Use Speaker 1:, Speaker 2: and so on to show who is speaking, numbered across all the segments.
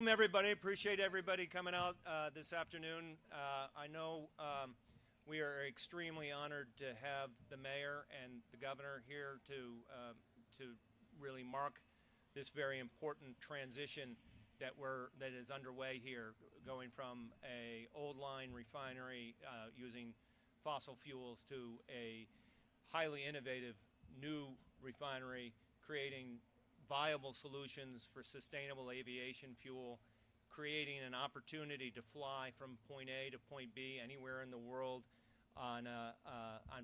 Speaker 1: Welcome, everybody. Appreciate everybody coming out this afternoon. I know we are extremely honored to have the mayor and the governor here to really mark this very important transition that is underway here, going from a old line refinery using fossil fuels to a highly innovative new refinery creating viable solutions for sustainable aviation fuel, creating an opportunity to fly from point A to point B anywhere in the world on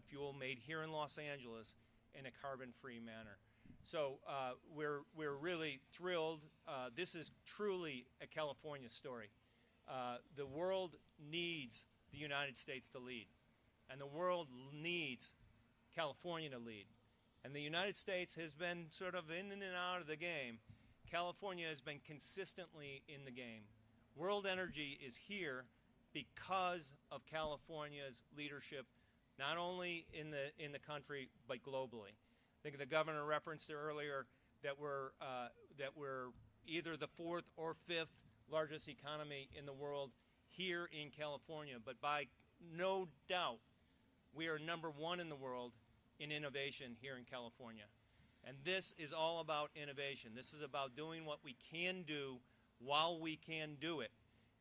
Speaker 1: fuel made here in Los Angeles in a carbon-free manner. So we're really thrilled. This is truly a California story. The world needs the United States to lead, and the world needs California to lead. And the United States has been sort of in and out of the game. California has been consistently in the game. World energy is here because of California's leadership, not only in the country but globally. I think the governor referenced earlier that we're either the fourth or fifth largest economy in the world here in California, but by no doubt we are number one in the world in innovation here in California. And this is all about innovation. This is about doing what we can do while we can do it.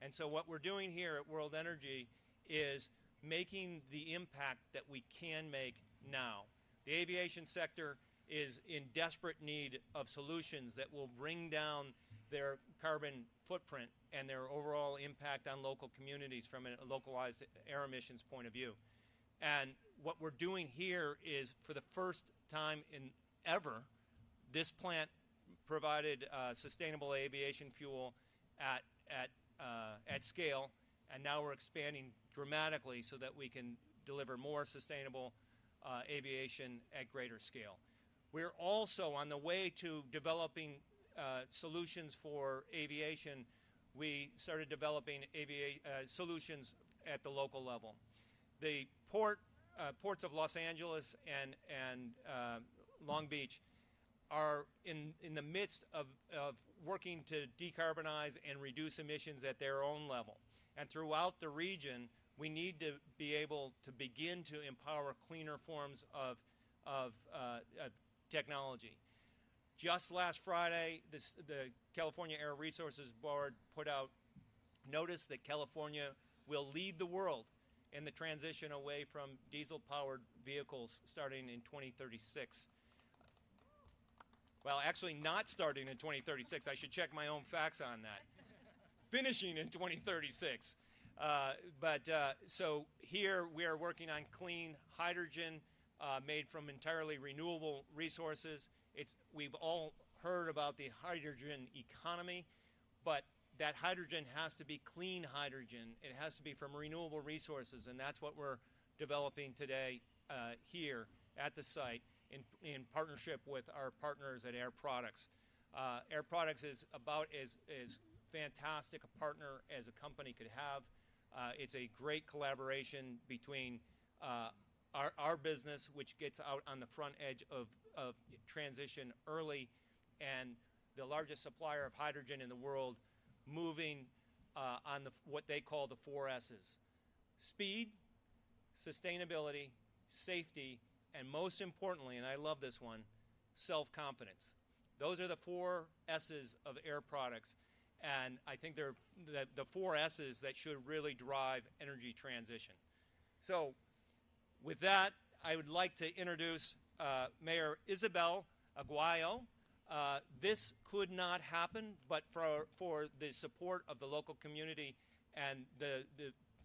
Speaker 1: And so what we're doing here at World Energy is making the impact that we can make now. The aviation sector is in desperate need of solutions that will bring down their carbon footprint and their overall impact on local communities from a localized air emissions point of view. And what we're doing here is, for the first time in ever, this plant provided sustainable aviation fuel at scale, and now we're expanding dramatically so that we can deliver more sustainable aviation at greater scale. We're also on the way to developing solutions for aviation. We started developing solutions at the local level. The ports of Los Angeles and Long Beach are in the midst of working to decarbonize and reduce emissions at their own level. And throughout the region, we need to be able to begin to empower cleaner forms of technology. Just last Friday, the California Air Resources Board put out notice that California will lead the world in the transition away from diesel-powered vehicles starting in 2036. Well, actually not starting in 2036. I should check my own facts on that. Finishing in 2036. So here we are working on clean hydrogen made from entirely renewable resources. We've all heard about the hydrogen economy, but that hydrogen has to be clean hydrogen. It has to be from renewable resources, and that's what we're developing today here at the site in partnership with our partners at Air Products. Air Products is about as fantastic a partner as a company could have. It's a great collaboration between our business, which gets out on the front edge of transition early, and the largest supplier of hydrogen in the world, moving on what they call the 4 S's. Speed, sustainability, safety, and most importantly, and I love this one, self-confidence. Those are the 4 S's of Air Products, and I think they're the 4 S's that should really drive energy transition. So with that, I would like to introduce Mayor Isabel Aguayo. This could not happen but for the support of the local community, and the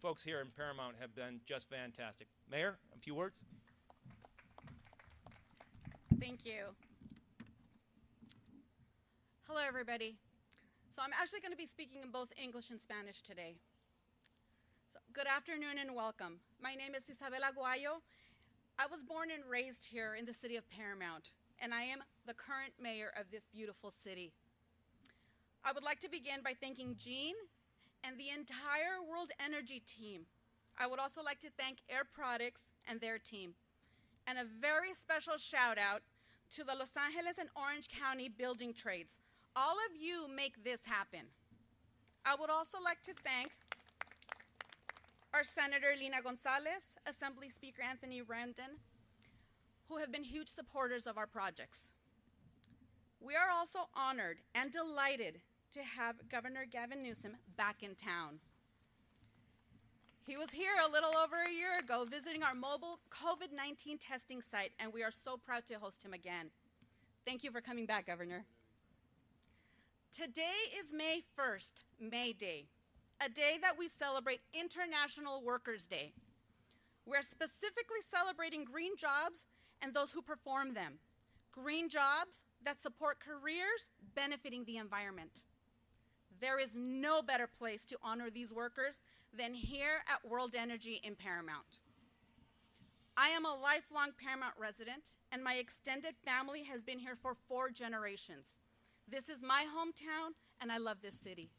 Speaker 1: folks here in Paramount have been just fantastic. Mayor, a few words?
Speaker 2: Thank you. Hello, everybody. So I'm actually going to be speaking in both English and Spanish today. So, good afternoon and welcome. My name is Isabel Aguayo. I was born and raised here in the city of Paramount, and I am the current mayor of this beautiful city. I would like to begin by thanking Jean and the entire World Energy team. I would also like to thank Air Products and their team. And a very special shout out to the Los Angeles and Orange County building trades. All of you make this happen. I would also like to thank our Senator Lina Gonzalez, Assembly Speaker Anthony Randon, who have been huge supporters of our projects. We are also honored and delighted to have Governor Gavin Newsom back in town. He was here a little over a year ago visiting our mobile COVID-19 testing site, and we are so proud to host him again. Thank you for coming back, Governor. Today is May 1st, May Day, a day that we celebrate International Workers' Day. We're specifically celebrating green jobs and those who perform them. Green jobs that support careers benefiting the environment. There is no better place to honor these workers than here at World Energy in Paramount. I am a lifelong Paramount resident, and my extended family has been here for 4 generations. This is my hometown, and I love this city.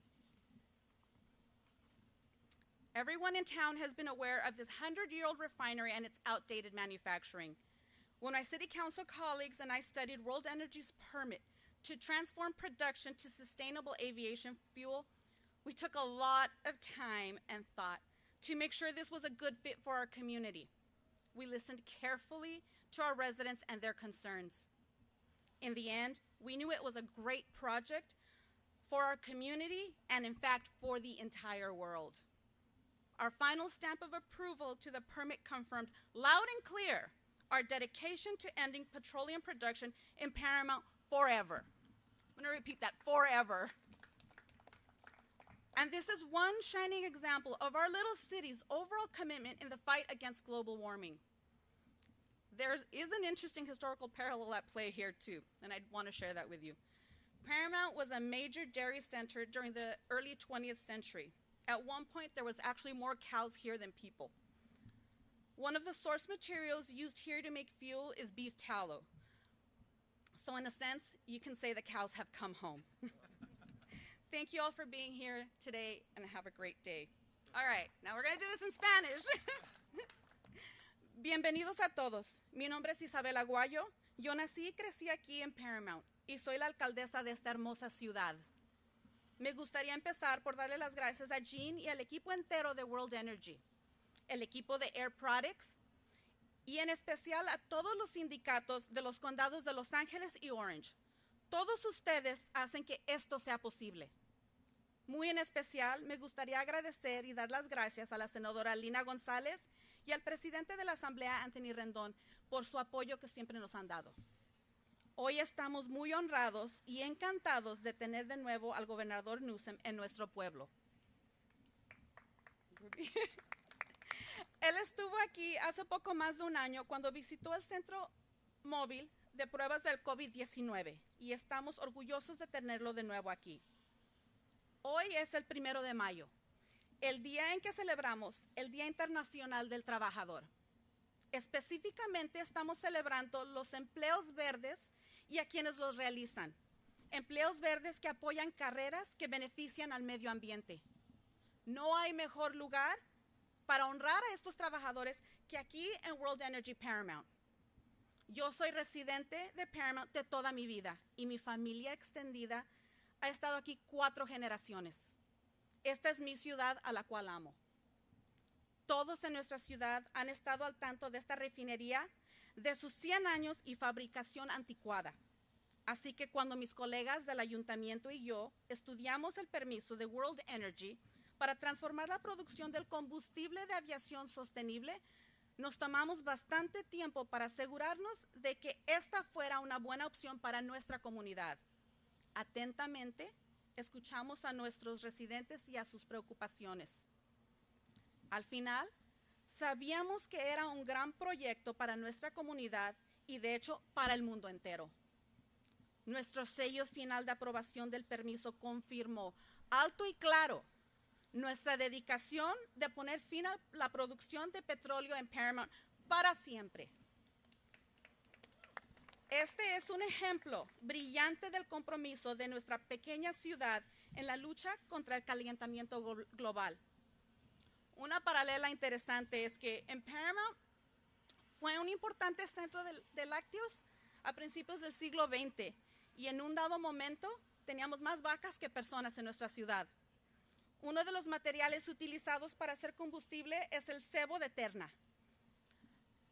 Speaker 2: Everyone in town has been aware of this 100-year-old refinery and its outdated manufacturing. When my city council colleagues and I studied World Energy's permit to transform production to sustainable aviation fuel, we took a lot of time and thought to make sure this was a good fit for our community. We listened carefully to our residents and their concerns. In the end, we knew it was a great project for our community and, in fact, for the entire world. Our final stamp of approval to the permit confirmed loud and clear our dedication to ending petroleum production in Paramount forever. I'm going to repeat that, forever. And this is one shining example of our little city's overall commitment in the fight against global warming. There is an interesting historical parallel at play here too, and I'd want to share that with you. Paramount was a major dairy center during the early 20th century. At one point, there was actually more cows here than people. One of the source materials used here to make fuel is beef tallow. So in a sense, you can say the cows have come home. Thank you all for being here today, and have a great day. All right, now we're going to do this in Spanish. Bienvenidos a todos. Mi nombre es Isabel Aguayo. Yo nací y crecí aquí en Paramount, y soy la alcaldesa de esta hermosa ciudad. Me gustaría empezar por darle las gracias a Jean y al equipo entero de World Energy, el equipo de Air Products, y en especial a todos los sindicatos de los condados de Los Ángeles y Orange. Todos ustedes hacen que esto sea posible. Muy en especial, me gustaría agradecer y dar las gracias a la senadora Lina González y al presidente de la Asamblea, Anthony Rendón, por su apoyo que siempre nos han dado. Hoy estamos muy honrados y encantados de tener de nuevo al gobernador Newsom en nuestro pueblo. Él estuvo aquí hace poco más de un año cuando visitó el centro móvil de pruebas del COVID-19 y estamos orgullosos de tenerlo de nuevo aquí. Hoy es el 1 de mayo, el día en que celebramos el Día Internacional del Trabajador. Específicamente estamos celebrando los empleos verdes y a quienes los realizan. Empleos verdes que apoyan carreras que benefician al medio ambiente. No hay mejor lugar para honrar a estos trabajadores que aquí en World Energy Paramount. Yo soy residente de Paramount de toda mi vida y mi familia extendida ha estado aquí 4 generaciones. Esta es mi ciudad a la cual amo. Todos en nuestra ciudad han estado al tanto de esta refinería, de sus 100 años y fabricación anticuada. Así que cuando mis colegas del ayuntamiento y yo estudiamos el permiso de World Energy para transformar la producción del combustible de aviación sostenible, nos tomamos bastante tiempo para asegurarnos de que esta fuera una buena opción para nuestra comunidad. Atentamente, escuchamos a nuestros residentes y a sus preocupaciones. Al final, sabíamos que era un gran proyecto para nuestra comunidad y, de hecho, para el mundo entero. Nuestro sello final de aprobación del permiso confirmó alto y claro nuestra dedicación de poner fin a la producción de petróleo en Paramount para siempre. Este es un ejemplo brillante del compromiso de nuestra pequeña ciudad en la lucha contra el calentamiento global. Una paralela interesante es que en Paramount fue un importante centro de lácteos a principios del siglo XX y en un dado momento teníamos más vacas que personas en nuestra ciudad. Uno de los materiales utilizados para hacer combustible es el cebo de terna.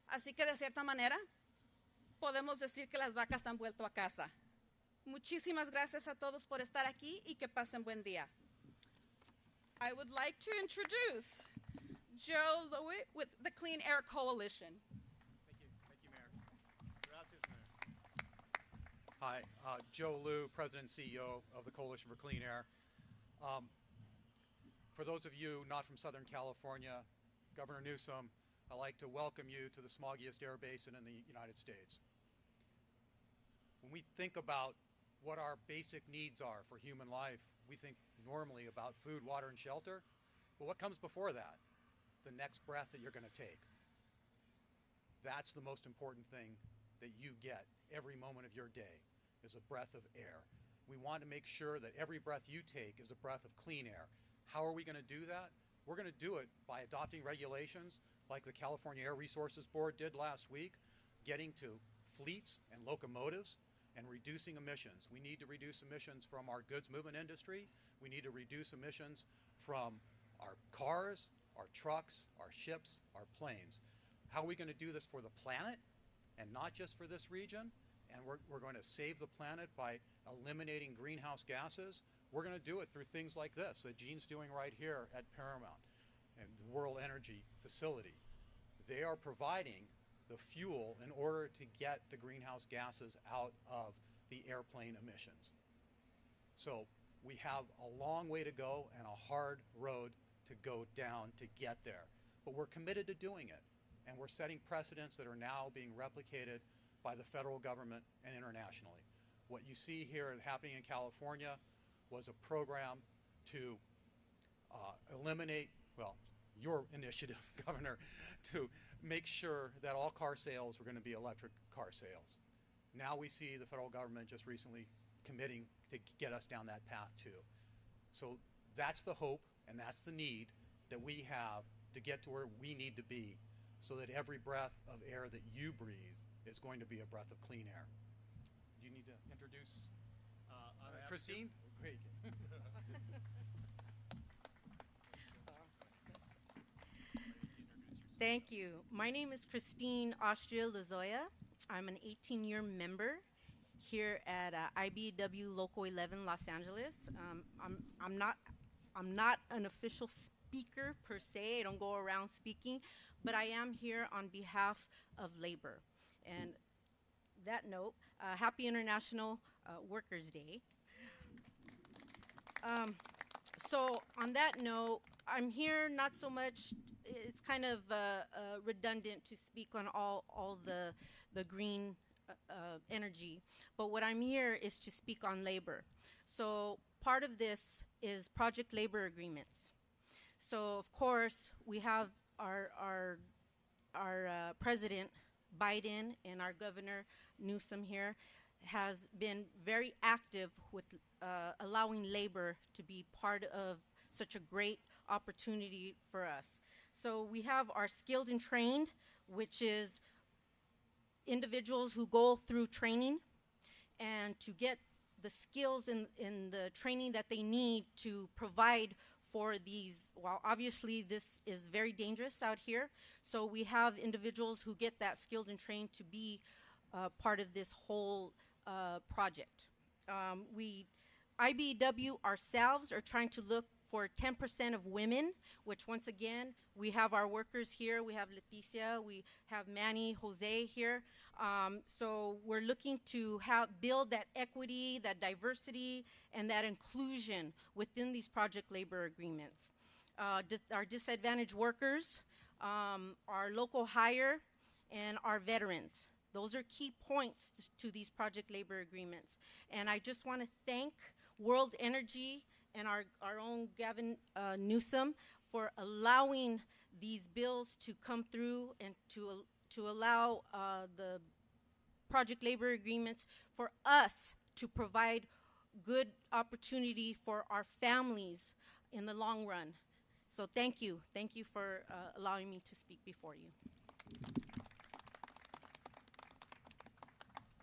Speaker 2: Así que de cierta manera podemos decir que las vacas han vuelto a casa. Muchísimas gracias a todos por estar aquí y que pasen buen día. I would like to introduce Joe Lewitt with the Clean Air Coalition.
Speaker 1: Thank you, Mayor. Gracias, Mayor.
Speaker 3: Hi, Joe Liu, President and CEO of the Coalition for Clean Air. For those of you not from Southern California, Governor Newsom, I'd like to welcome you to the smoggiest air basin in the United States. When we think about what our basic needs are for human life, we think normally about food, water, and shelter. But what comes before that? The next breath that you're going to take. That's the most important thing that you get every moment of your day, is a breath of air. We want to make sure that every breath you take is a breath of clean air. How are we going to do that? We're going to do it by adopting regulations like the California Air Resources Board did last week, getting to fleets and locomotives and reducing emissions. We need to reduce emissions from our goods movement industry. We need to reduce emissions from our cars, our trucks, our ships, our planes. How are we going to do this for the planet and not just for this region? And we're going to save the planet by eliminating greenhouse gases. We're going to do it through things like this that Gene's doing right here at Paramount and the World Energy Facility. They are providing the fuel in order to get the greenhouse gases out of the airplane emissions. So we have a long way to go and a hard road to go down to get there. But we're committed to doing it. And we're setting precedents that are now being replicated by the federal government and internationally. What you see here happening in California was a program to eliminate, well, your initiative, Governor, to make sure that all car sales were going to be electric car sales. Now we see the federal government just recently committing to get us down that path too. So that's the hope and that's the need that we have to get to where we need to be so that every breath of air that you breathe is going to be a breath of clean air. Do you need to introduce Christine? Great.
Speaker 4: Thank you. My name is Christine Austria-Lozoya. I'm an 18-year member here at IBEW Local 11 Los Angeles. I'm not an official speaker per se. I don't go around speaking, but I am here on behalf of labor. And that note, happy International Workers' Day. So on that note, I'm here not so much, it's kind of redundant to speak on all the green energy, but what I'm here is to speak on labor. So part of this is project labor agreements. So of course we have our President Biden and our Governor Newsom here has been very active with allowing labor to be part of such a great opportunity for us. So we have our skilled and trained, which is individuals who go through training and to get the skills in the training that they need to provide for these. Well, obviously this is very dangerous out here, so we have individuals who get that skilled and trained to be part of this whole project. IBEW ourselves are trying to look for 10% of women, which once again, we have our workers here. We have Leticia, we have Manny, Jose here. So we're looking to build that equity, that diversity, and that inclusion within these project labor agreements. Our disadvantaged workers, our local hire, and our veterans. Those are key points to these project labor agreements. And I just want to thank World Energy and our own Gavin Newsom for allowing these bills to come through and to allow the project labor agreements for us to provide good opportunity for our families in the long run. So thank you. Thank you for allowing me to speak before you.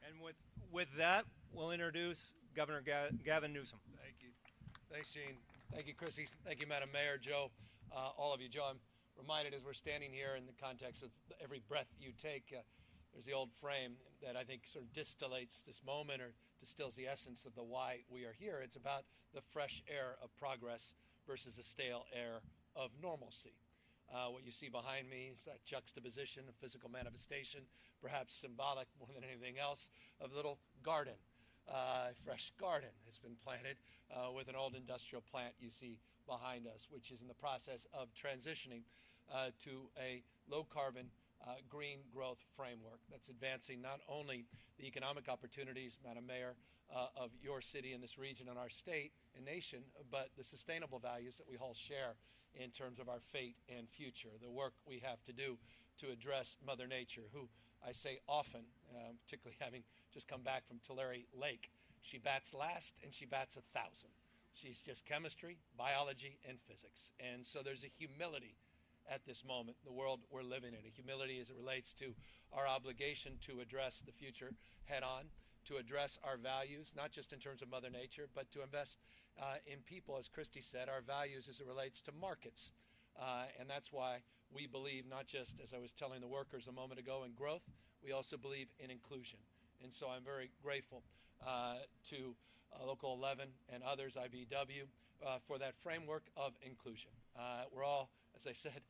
Speaker 1: And with that, we'll introduce Governor Gavin Newsom.
Speaker 5: Thank you. Thanks, Gene. Thank you, Chrissy. Thank you, Madam Mayor, Joe, all of you. Joe, I'm reminded as we're standing here in the context of every breath you take, there's the old frame that I think sort of distillates this moment or distills the essence of the why we are here. It's about the fresh air of progress versus the stale air of normalcy. What you see behind me is that juxtaposition, a physical manifestation, perhaps symbolic more than anything else, of a little garden. A fresh garden has been planted with an old industrial plant you see behind us, which is in the process of transitioning to a low-carbon green growth framework that's advancing not only the economic opportunities, Madam Mayor, of your city and this region and our state and nation, but the sustainable values that we all share in terms of our fate and future, the work we have to do to address Mother Nature, who I say often, particularly having just come back from Tulare Lake, she bats last and she bats 1,000. She's just chemistry, biology, and physics. And so there's a humility at this moment, the world we're living in, a humility as it relates to our obligation to address the future head on, to address our values, not just in terms of Mother Nature, but to invest in people, as Christy said, our values as it relates to markets. And that's why we believe not just, as I was telling the workers a moment ago, in growth, we also believe in inclusion. And so I'm very grateful to Local 11 and others, IBW, for that framework of inclusion. We're all, as I said,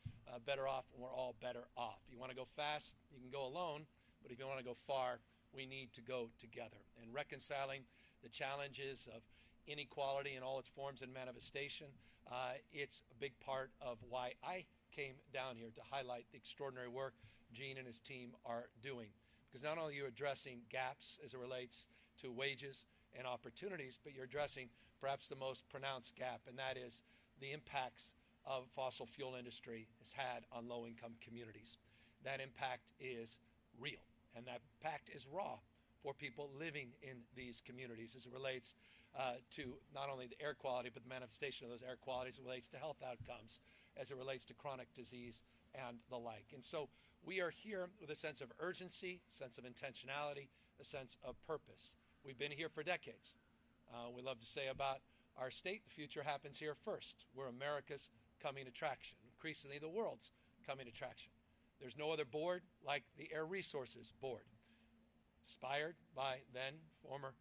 Speaker 5: better off when we're all better off. You want to go fast, you can go alone, but if you want to go far, we need to go together. And reconciling the challenges of inequality in all its forms and manifestation, it's a big part of why I came down here to highlight the extraordinary work Gene and his team are doing. Because not only are you addressing gaps as it relates to wages and opportunities, but you're addressing perhaps the most pronounced gap, and that is the impacts of fossil fuel industry has had on low-income communities. That impact is real, and that impact is raw for people living in these communities as it relates to not only the air quality, but the manifestation of those air qualities as it relates to health outcomes, as it relates to chronic disease and the like. And so we are here with a sense of urgency, a sense of intentionality, a sense of purpose. We've been here for decades. We love to say about our state, the future happens here first. We're America's coming attraction, increasingly the world's coming attraction. There's no other board like the Air Resources Board, inspired by then former,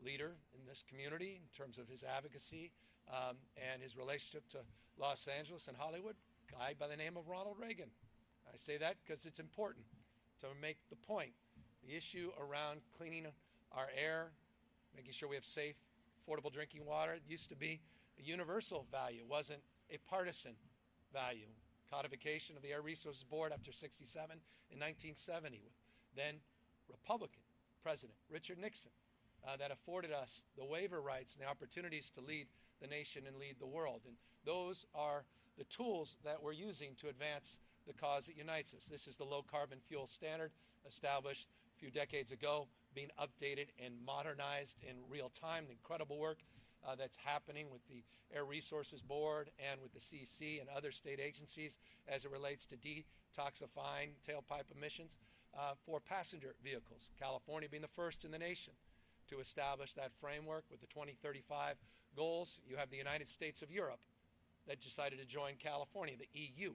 Speaker 5: leader in this community in terms of his advocacy and his relationship to Los Angeles and Hollywood, a guy by the name of Ronald Reagan. I say that because it's important to make the point. The issue around cleaning our air, making sure we have safe, affordable drinking water, it used to be a universal value, wasn't a partisan value. Codification of the Air Resources Board after 67 in 1970 with then Republican President Richard Nixon that afforded us the waiver rights and the opportunities to lead the nation and lead the world. And those are the tools that we're using to advance the cause that unites us. This is the low carbon fuel standard established a few decades ago, being updated and modernized in real time. The incredible work that's happening with the Air Resources Board and with the CC and other state agencies as it relates to detoxifying tailpipe emissions for passenger vehicles. California being the first in the nation to establish that framework with the 2035 goals. You have the United States of Europe that decided to join California, the EU,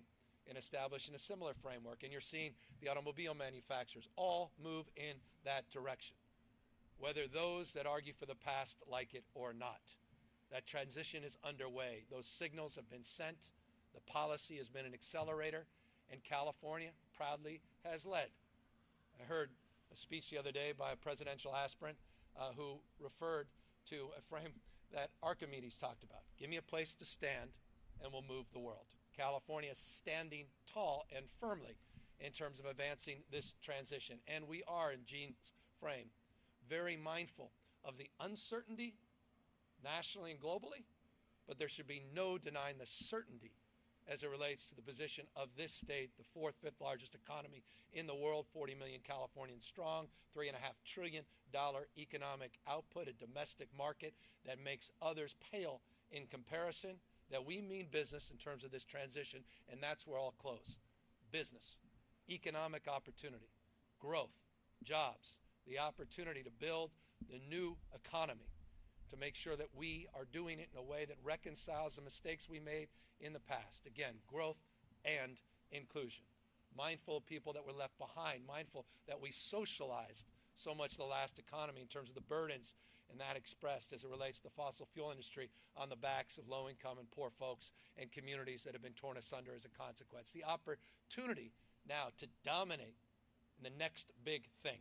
Speaker 5: in establishing a similar framework. And you're seeing the automobile manufacturers all move in that direction, whether those that argue for the past like it or not. That transition is underway. Those signals have been sent. The policy has been an accelerator, and California proudly has led. I heard a speech the other day by a presidential aspirant who referred to a frame that Archimedes talked about. Give me a place to stand, and we'll move the world. California is standing tall and firmly in terms of advancing this transition. And we are, in Gene's frame, very mindful of the uncertainty nationally and globally, but there should be no denying the certainty as it relates to the position of this state, the fourth, fifth largest economy in the world, 40 million Californians strong, $3.5 trillion economic output, a domestic market that makes others pale in comparison, that we mean business in terms of this transition, and that's where I'll close. Business, economic opportunity, growth, jobs, the opportunity to build the new economy to make sure that we are doing it in a way that reconciles the mistakes we made in the past. Again, growth and inclusion. Mindful of people that were left behind, mindful that we socialized so much of the last economy in terms of the burdens, and that expressed as it relates to the fossil fuel industry on the backs of low-income and poor folks and communities that have been torn asunder as a consequence. The opportunity now to dominate the next big thing,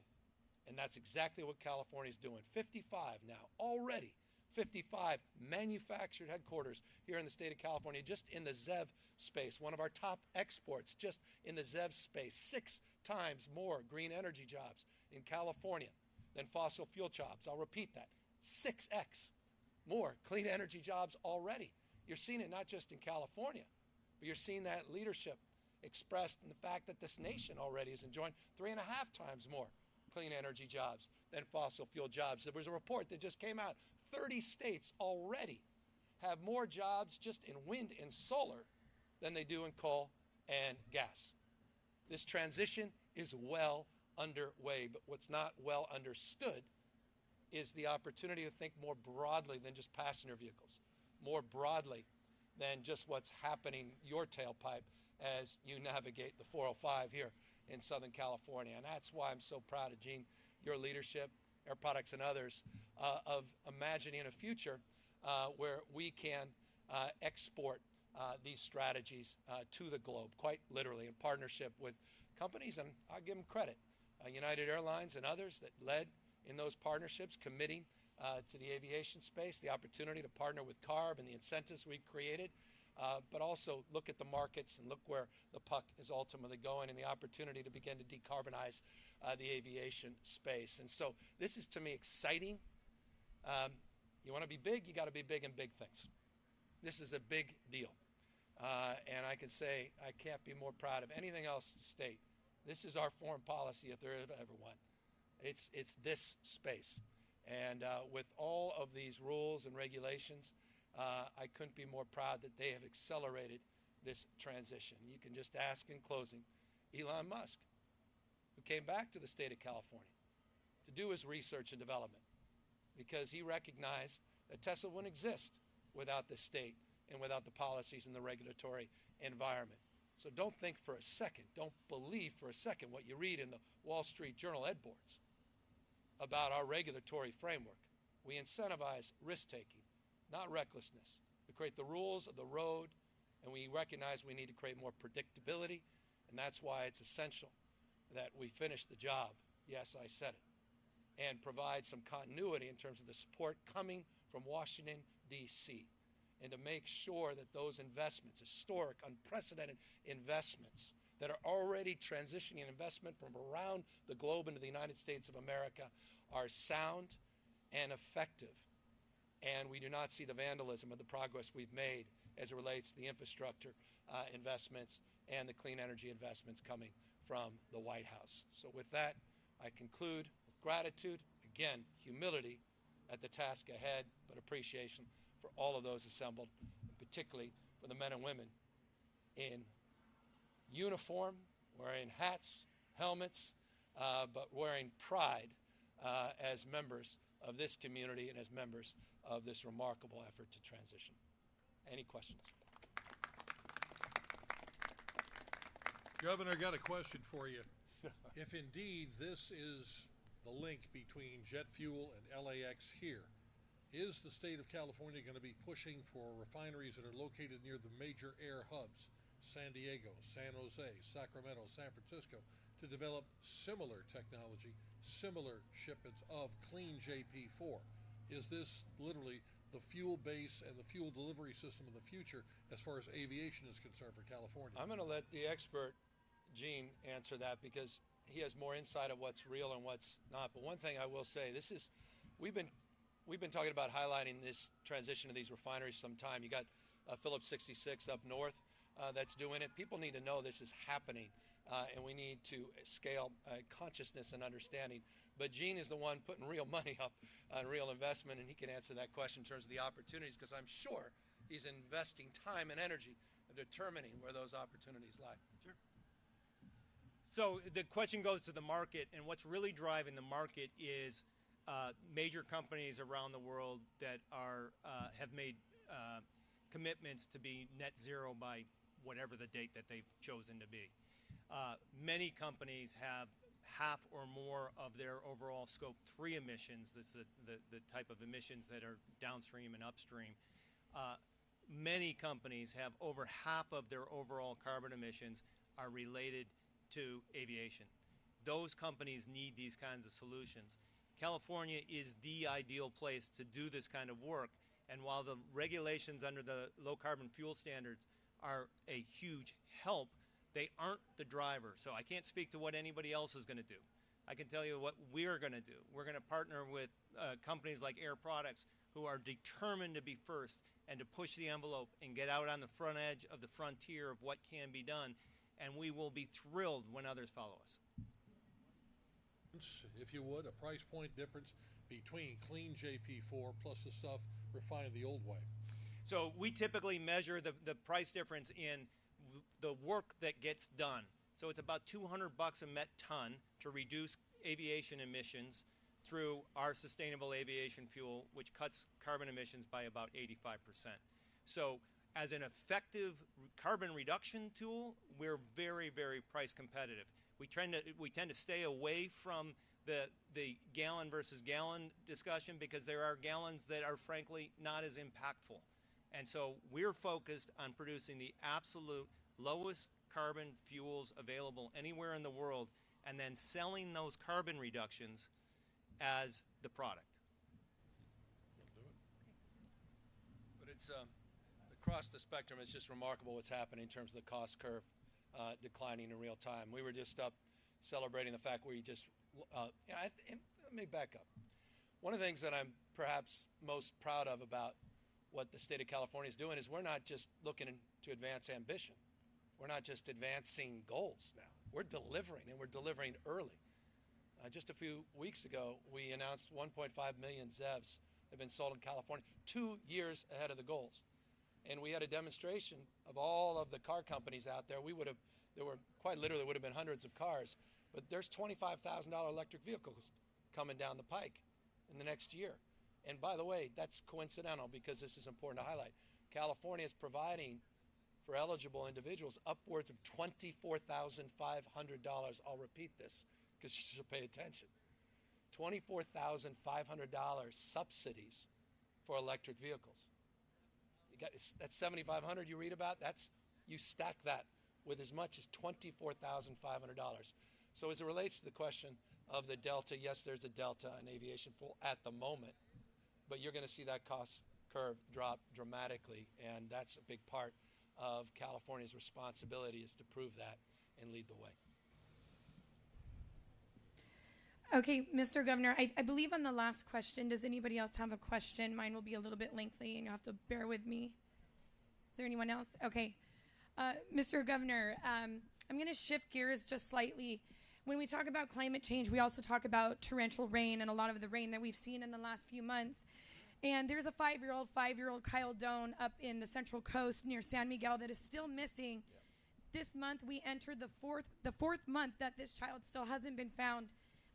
Speaker 5: and that's exactly what California's doing. 55 now, already 55 manufactured headquarters here in the state of California, just in the ZEV space, one of our top exports just in the ZEV space. 6 times more green energy jobs in California than fossil fuel jobs. I'll repeat that, 6x more clean energy jobs already. You're seeing it not just in California, but you're seeing that leadership expressed in the fact that this nation already is enjoying 3.5 times more clean energy jobs than fossil fuel jobs. There was a report that just came out. 30 states already have more jobs just in wind and solar than they do in coal and gas. This transition is well underway, but what's not well understood is the opportunity to think more broadly than just passenger vehicles, more broadly than just what's happening your tailpipe as you navigate the 405 here in Southern California. And that's why I'm so proud of Gene, your leadership, Air Products and others, of imagining a future where we can export these strategies to the globe, quite literally, in partnership with companies, and I'll give them credit, United Airlines and others that led in those partnerships, committing to the aviation space, the opportunity to partner with CARB and the incentives we've created, but also look at the markets and look where the puck is ultimately going and the opportunity to begin to decarbonize the aviation space. And so this is, to me, exciting. You want to be big, you got to be big in big things. This is a big deal. And I can say I can't be more proud of anything else in the state. This is our foreign policy if there ever one. It's this space. And with all of these rules and regulations, I couldn't be more proud that they have accelerated this transition. You can just ask in closing Elon Musk, who came back to the state of California to do his research and development because he recognized that Tesla wouldn't exist without the state and without the policies and the regulatory environment. So don't think for a second, don't believe for a second what you read in the Wall Street Journal ed boards about our regulatory framework. We incentivize risk-taking, not recklessness. We create the rules of the road, and we recognize we need to create more predictability, and that's why it's essential that we finish the job, yes, I said it, and provide some continuity in terms of the support coming from Washington, D.C., and to make sure that those investments, historic, unprecedented investments that are already transitioning investment from around the globe into the United States of America are sound and effective. And we do not see the vandalism of the progress we've made as it relates to the infrastructure investments and the clean energy investments coming from the White House. So with that, I conclude with gratitude, again, humility at the task ahead, but appreciation for all of those assembled, and particularly for the men and women in uniform, wearing hats, helmets, but wearing pride as members of this community and as members of this remarkable effort to transition. Any questions?
Speaker 6: Governor, I got a question for you. If indeed this is the link between jet fuel and LAX here, is the state of California going to be pushing for refineries that are located near the major air hubs, San Diego, San Jose, Sacramento, San Francisco, to develop similar technology, similar shipments of clean JP4? Is this literally the fuel base and the fuel delivery system of the future as far as aviation is concerned for California?
Speaker 5: I'm going to let the expert, Gene, answer that because he has more insight of what's real and what's not. But one thing I will say, we've been talking about highlighting this transition to these refineries some time. You got Phillips 66 up north that's doing it. People need to know this is happening, and we need to scale consciousness and understanding. But Gene is the one putting real money up on real investment, and he can answer that question in terms of the opportunities because I'm sure he's investing time and energy in determining where those opportunities lie.
Speaker 1: Sure. So the question goes to the market, and what's really driving the market is major companies around the world that have made commitments to be net zero by whatever the date that they've chosen to be. Many companies have half or more of their overall Scope 3 emissions. This is the type of emissions that are downstream and upstream. Many companies have over half of their overall carbon emissions are related to aviation. Those companies need these kinds of solutions. California is the ideal place to do this kind of work, and while the regulations under the low carbon fuel standards are a huge help, they aren't the driver. So I can't speak to what anybody else is going to do. I can tell you what we're going to do. We're going to partner with companies like Air Products, who are determined to be first and to push the envelope and get out on the front edge of the frontier of what can be done, and we will be thrilled when others follow us.
Speaker 6: If you would, a price point difference between clean JP4 plus the stuff refined the old way.
Speaker 1: So we typically measure the price difference in the work that gets done. So it's about $200 a met ton to reduce aviation emissions through our sustainable aviation fuel, which cuts carbon emissions by about 85%. So as an effective carbon reduction tool, we're very, very price competitive. We tend to stay away from the gallon versus gallon discussion because there are gallons that are frankly not as impactful. And so we're focused on producing the absolute lowest carbon fuels available anywhere in the world and then selling those carbon reductions as the product.
Speaker 5: But it's across the spectrum, it's just remarkable what's happening in terms of the cost curve declining in real time. We were just up celebrating the fact where you just, let me back up. One of the things that I'm perhaps most proud of about what the state of California is doing is we're not just looking to advance ambition. We're not just advancing goals now. We're delivering, and we're delivering early. Just a few weeks ago, we announced 1.5 million ZEVs have been sold in California, 2 years ahead of the goals. And we had a demonstration of all of the car companies out there. There were quite literally would have been hundreds of cars, but there's $25,000 electric vehicles coming down the pike in the next year. And by the way, that's coincidental because this is important to highlight. California is providing for eligible individuals upwards of $24,500. I'll repeat this because you should pay attention. $24,500 subsidies for electric vehicles. That's $7,500 you read about. You stack that with as much as $24,500. So as it relates to the question of the delta, yes, there's a delta in aviation fuel at the moment, but you're going to see that cost curve drop dramatically, and that's a big part of California's responsibility is to prove that and lead the way.
Speaker 7: Okay, Mr. Governor, I believe on the last question, does anybody else have a question? Mine will be a little bit lengthy, and you'll have to bear with me. Is there anyone else? Okay. Mr. Governor, I'm going to shift gears just slightly. When we talk about climate change, we also talk about torrential rain and a lot of the rain that we've seen in the last few months. And there's a five-year-old Kyle Doan up in the Central Coast near San Miguel that is still missing. Yeah. This month, we entered the fourth month that this child still hasn't been found.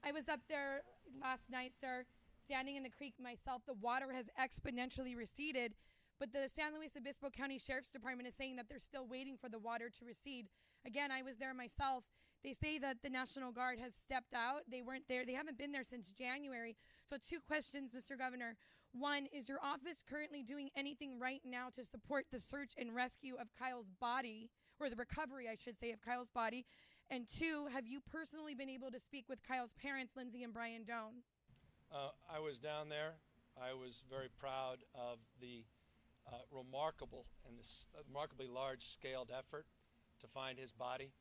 Speaker 7: I was up there last night, sir, standing in the creek myself. The water has exponentially receded, but the San Luis Obispo County Sheriff's Department is saying that they're still waiting for the water to recede. Again, I was there myself. They say that the National Guard has stepped out. They weren't there. They haven't been there since January. So 2 questions, Mr. Governor. One, is your office currently doing anything right now to support the search and rescue of Kyle's body, or the recovery, I should say, of Kyle's body? And 2, have you personally been able to speak with Kyle's parents, Lindsay and Brian Doan?
Speaker 5: I was down there. I was very proud of the remarkably large-scaled effort to find his body.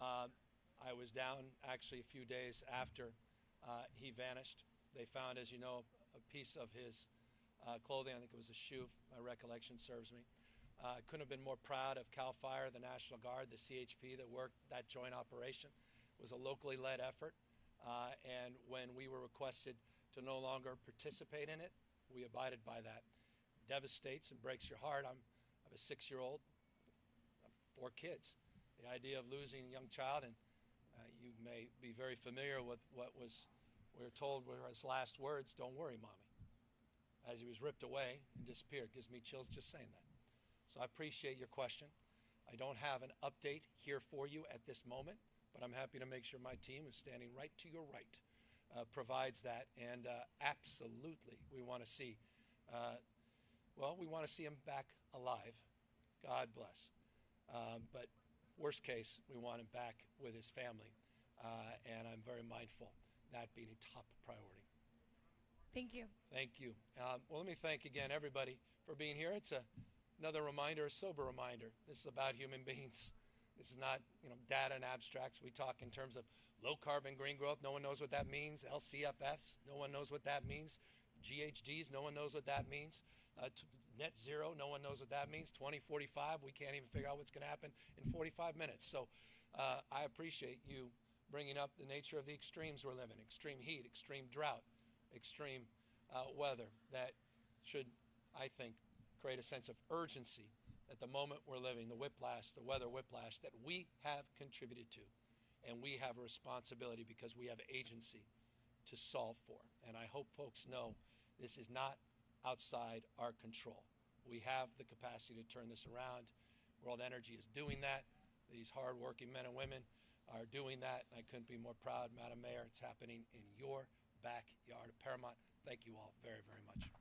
Speaker 5: I was down actually a few days after he vanished. They found, as you know, a piece of his clothing. I think it was a shoe, if my recollection serves me. I couldn't have been more proud of CAL FIRE, the National Guard, the CHP that worked that joint operation. It was a locally led effort. And when we were requested to no longer participate in it, we abided by that. Devastates and breaks your heart. I have a 6-year-old, 4 kids. The idea of losing a young child, and you may be very familiar with what was We were told were his last words, "Don't worry, Mommy," as he was ripped away and disappeared. Gives me chills just saying that. So I appreciate your question. I don't have an update here for you at this moment, but I'm happy to make sure my team, who's standing right to your right, provides that. And absolutely, we want to see, we want to see him back alive. God bless. But worst case, we want him back with his family. And I'm very mindful that being a top priority.
Speaker 7: Thank you.
Speaker 5: Thank you. Well, let me thank again everybody for being here. It's another reminder, a sober reminder. This is about human beings. This is not, data and abstracts. We talk in terms of low carbon green growth. No one knows what that means. LCFS, no one knows what that means. GHGs, no one knows what that means. Net zero, no one knows what that means. 2045, we can't even figure out what's going to happen in 45 minutes. So I appreciate you bringing up the nature of the extremes we're living, extreme heat, extreme drought, extreme weather that should, I think, create a sense of urgency at the moment we're living, the whiplash, the weather whiplash that we have contributed to. And we have a responsibility because we have agency to solve for. And I hope folks know this is not outside our control. We have the capacity to turn this around. World Energy is doing that. These hardworking men and women are doing that. I couldn't be more proud, Madam Mayor. It's happening in your backyard of Paramount. Thank you all very, very much.